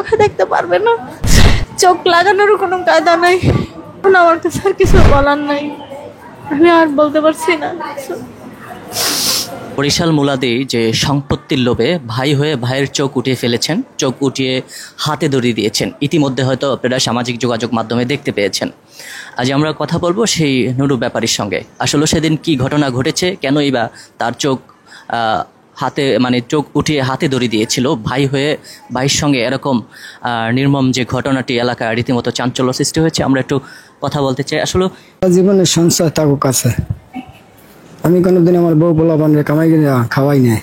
চোখে দেখতে পারবে না, চোখ লাগানোরও কোনো কায়দা নাই। এখন আমার কাছে আর কিছু বলার নাই, আমি আর বলতে পারছি না। বরিশাল মুলাদি যে সম্পত্তির লোভে ভাই হয়ে ভাইয়ের চোখ উঠিয়ে ফেলেছেন, চোখ উঠিয়ে হাতে দড়ি দিয়েছেন, ইতিমধ্যে হয়তো আপনারা সামাজিক যোগাযোগ মাধ্যমে দেখতে পেয়েছেন। আজ আমরা কথা বলবো সেই নুরু ব্যাপারীর সঙ্গে। আসলে সেদিন কি ঘটনা ঘটেছে, কেনই বা তার চোখ হাতে মানে চোখ উঠিয়ে হাতে দড়ি দিয়েছিল, ভাই হয়ে ভাইয়ের সঙ্গে এরকম নির্মম যে ঘটনাটি এলাকায় রীতিমতো চাঞ্চল্য সৃষ্টি হয়েছে, আমরা একটু কথা বলতে চাই। আসলে জীবনের সংসার থাকুক আছে, আমি কোনোদিন আমার বউ পোলাপান কামাই কিনে খাওয়াই নাই।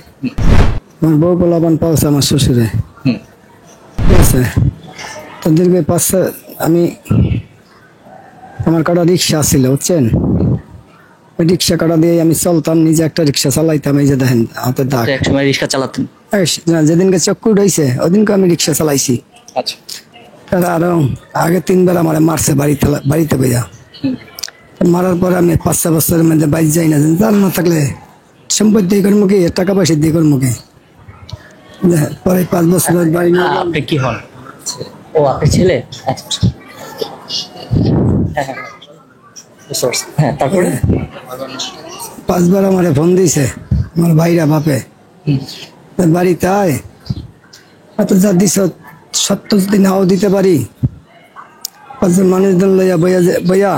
আমার বউ পোলাপান পাওছে আমার শ্বশুরে, ঠিক আছে। তো দীর্ঘ 5 আমি আমার কাটা রিক্সা ছিল, বুঝছেন, ওই রিক্সা কাটা দিয়ে আমি চলতাম, নিজে একটা রিক্সা চালাইতাম। এই যে দেখেন হাতে দাগ। একসময় রিক্সা চালাতেন? যেদিনকে চক্ষু উঠাইছে ওদিনকে আমি রিক্সা চালাইছি। আচ্ছা। আরো আগে 3 বার আমার মারছে বাড়িতে বইয়া। মারার পরে আমি 5 বছরের মধ্যে বাইরে যাই না, জাল না থাকলে সম্পত্তি দিয়ে করবো কি, টাকা পয়সা দিয়ে করবো কি। পরে 5 বছর বাড়ি না। আপনি কি হন? ও আপনি ছেলে? হ্যাঁ, তারপরে 5 বার আমার ফোন দিয়েছে আমার ভাইরা বাপে, বাড়িতে আয়, এত যা দিস 70 যদি নাও দিতে পারি, 5 জন মানুষজন লইয়া বইয়া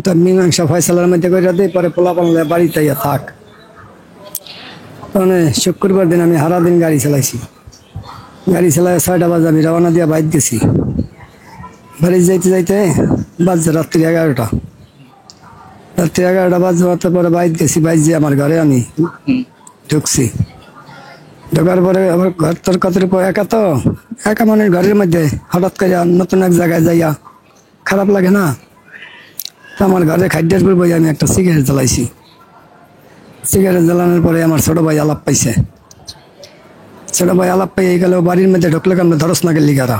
তো মীমাংসা ফয়সালার মধ্যে করে দেয়, পরে পোলাপান বাড়িতে থাক। মানে শুক্রবার দিন আমি সারা দিন গাড়ি চালাইছি। গাড়ি চালাই 6টা বাজে আমি রওনা দিয়া বাইর গেছি। বাড়ি যাইতে যাইতে বাজছে রাত্রি 11টা। রাত্রি 11টা বাজতে পরে বাইর গেছি। বাইর যে আমার ঘরে আমি ঢুকছি। ঢোকার পরে আবার ঘর তোর কত একা মানুষ ঘরের মধ্যে হঠাৎ করে নতুন এক জায়গায় যাইয়া খারাপ লাগে না। আমার ঘরে খাদ্যের পর বই আমি একটা সিগারেট জ্বালাইছি। সিগারেট জ্বালানোর পরে আমার ছোট ভাই আলাপ পাইছে। ছোট ভাই আলাপ পাই গেল, বাড়ির মধ্যে ঢুকলে আমরা ধরস না গেলি গারা।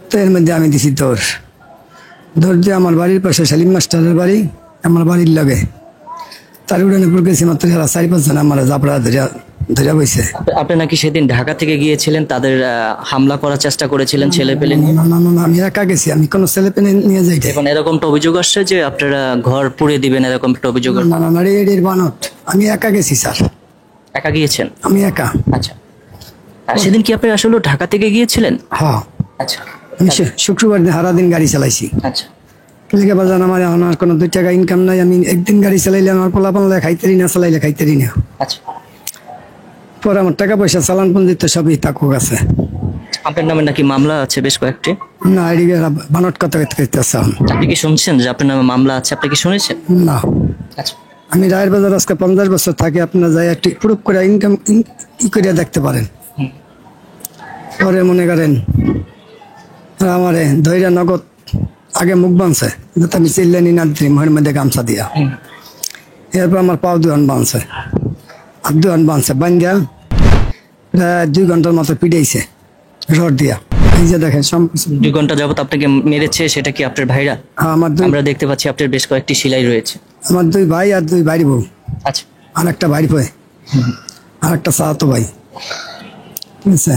তো এর মধ্যে আমি দিছি দৌড় দিয়ে আমার বাড়ির পাশে সেলিম মাস্টারের বাড়ি, আমার বাড়ির লগে তার উড়ানে পর গেছি মাত্র 4-5 জন আমার জাপড়া ধরে বইছে। আপনি নাকি সেদিন ঢাকা থেকে গিয়েছিলেন, তাদের হামলা করার চেষ্টা করেছিলেন ছেলে পেলে? না, আমি একা গেছি, আমি কোনো ছেলে পেলে নিয়ে যাই। এখন এরকমটা অভিযোগ আসছে যে আপনারা ঘর পুড়ে দিবেন, এরকম একটা অভিযোগ? না, রেডির বানট, আমি একা গেছি স্যার। একা গিয়েছেন? আমি একা। আচ্ছা, আর সেদিন কি আপনি আসলে ঢাকা থেকে গিয়েছিলেন? হ্যাঁ। আচ্ছা, আমি শুক্রবার দিন সারা দিন গাড়ি চালাইছি। আচ্ছা। বাজার আমার এখন আর কোনো 2 টাকা ইনকাম নাই। আমি একদিন গাড়ি চালাইলে আমার পোলাপান খাইতেরি না, চালাইলে খাইতেরি না। আচ্ছা। পরে আমার টাকা পয়সা চালান পঞ্জি তো সবই তাকুক আছে। আপনার নামে নাকি মামলা আছে বেশ কয়েকটি? না, এদিকে বানট কথা করতেছে। আপনি কি শুনছেন যে আপনার নামে মামলা আছে? আপনি কি শুনেছেন? না। আচ্ছা। আমি রায়ের বাজার আজকে 50 বছর থাকি। আপনারা যাই একটু প্রুফ করে ইনকাম করে দেখতে পারেন। পরে মনে করেন আমারে ধৈর্য নগদ আগে মুখ বানছে, আমি চিল্লানি না দিই মুখের মধ্যে গামছা দিয়া। এরপর আমার পাও 2 বানছে, আর 2 বানছে বান্ধা 2 ঘন্টার মতো পিটাইছে রড দিয়া। এই যে দেখেন 2 ঘন্টা যাবত আপনাকে মেরেছে, সেটা কি আপনার ভাইরা? হ্যাঁ, আমরা দেখতে পাচ্ছি আপনার বেশ কয়েকটি সেলাই রয়েছে। আমার 2 ভাই আর 2 ভাই বউ। আচ্ছা। আর একটা ভাই আর একটা চাচাতো ভাই, ঠিক আছে।